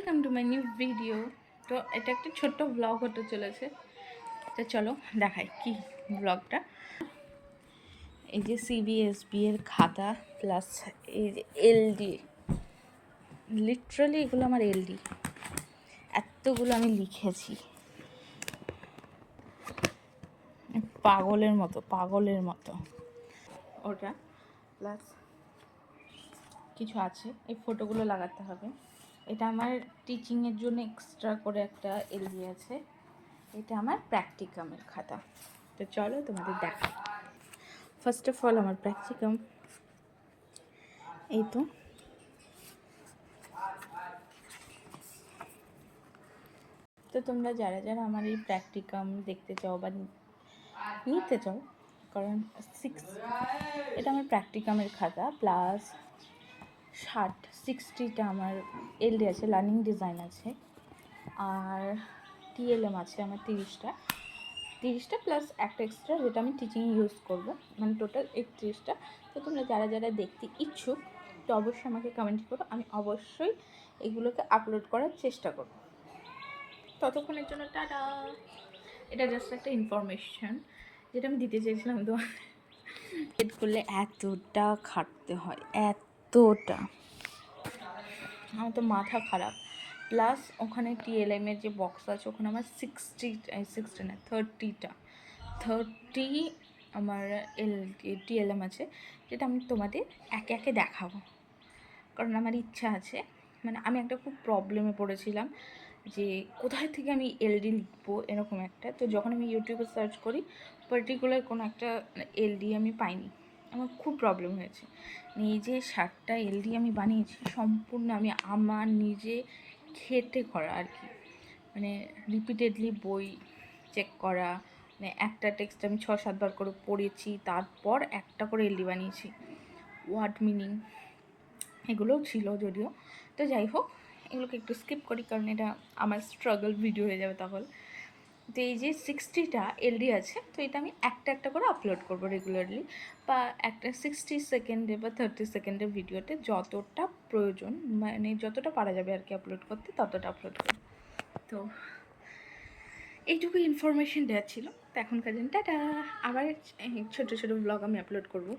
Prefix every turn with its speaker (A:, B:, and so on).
A: Welcome to my new video. তো এটা একটা ছোট্ট ব্লগ হতে চলেছে। তো চলো দেখাই কি ব্লগটা। এই যে সিবিএসবি এর খাতা প্লাস এই যে এলডি, লিটারালি এগুলো আমার এলডি, এতগুলো আমি লিখেছি পাগলের মতো ওটা। প্লাস কিছু আছে, এই ফটোগুলো লাগাতে হবে। এটা আমার টিচিংয়ের জন্য এক্সট্রা করে একটা এলডি আছে। এটা আমার প্র্যাকটিকামের খাতা। তো চলো তোমাদের দেখাই। ফার্স্ট অফ অল আমার প্র্যাকটিকাম এই তো। তো তোমরা যারা যারা আমার এই প্র্যাকটিকাম দেখতে চাও বা নিতে চাও, কারণ এটা আমার প্র্যাকটিকামের খাতা প্লাস 60টা আমার এলডি আছে, লার্নিং ডিজাইন আছে, আর টিএলএম আছে আমার 30টা প্লাস একটা এক্সট্রা যেটা আমি টিচিং ইউজ করবো, মানে টোটাল 31টা। তো তোমরা যারা যারা দেখতে ইচ্ছুক তো অবশ্যই আমাকে কমেন্ট করো, আমি অবশ্যই এগুলোকে আপলোড করার চেষ্টা করব। ততক্ষণের জন্য টাটা। এটা জাস্ট একটা ইনফরমেশন যেটা আমি দিতে চেয়েছিলাম। তো এড করলে এতটা খাটতে হয়, এতটা আমার তো মাথা খারাপ। প্লাস ওখানে টিএলএমের যে বক্স আছে ওখানে আমার 60 না 30 আমার টিএলএম আছে, যেটা আমি তোমাদের একে একে দেখাবো। কারণ আমার ইচ্ছা আছে, মানে আমি একটা খুব প্রবলেমে পড়েছিলাম যে কোথায় থেকে আমি এলডি লিখবো এরকম একটা। তো যখন আমি ইউটিউবে সার্চ করি পার্টিকুলার কোনো একটা এলডি আমি পাইনি, আমার খুব প্রবলেম হয়েছে। এই যে 60টা এলডি আমি বানিয়েছি সম্পূর্ণ আমি আমার নিজে খেটে করা আর কি, মানে রিপিটেডলি বই চেক করা, মানে একটা টেক্সট আমি 6-7 বার করে পড়েছি, তারপর একটা করে এলডি বানিয়েছি। ওয়ার্ড মিনিং এগুলোও ছিল যদিও। তো যাই হোক, এগুলোকে একটু স্কিপ করি কারণ এটা আমার স্ট্রাগল ভিডিও হয়ে যাবে তখন। তো এই যে 60টা এলডি আছে, তো এটা আমি একটা একটা করে আপলোড করবো রেগুলারলি, বা একটা 60 সেকেন্ডে বা 30 সেকেন্ডের ভিডিওতে যতটা প্রয়োজন, মানে যতটা পারা যাবে আর কি আপলোড করতে, ততটা আপলোড করব। তো এইটুকু ইনফরমেশন দেওয়া ছিল। তো এখনকার জন্য টাটা। আবার ছোটো ছোটো ব্লগ আমি আপলোড করব।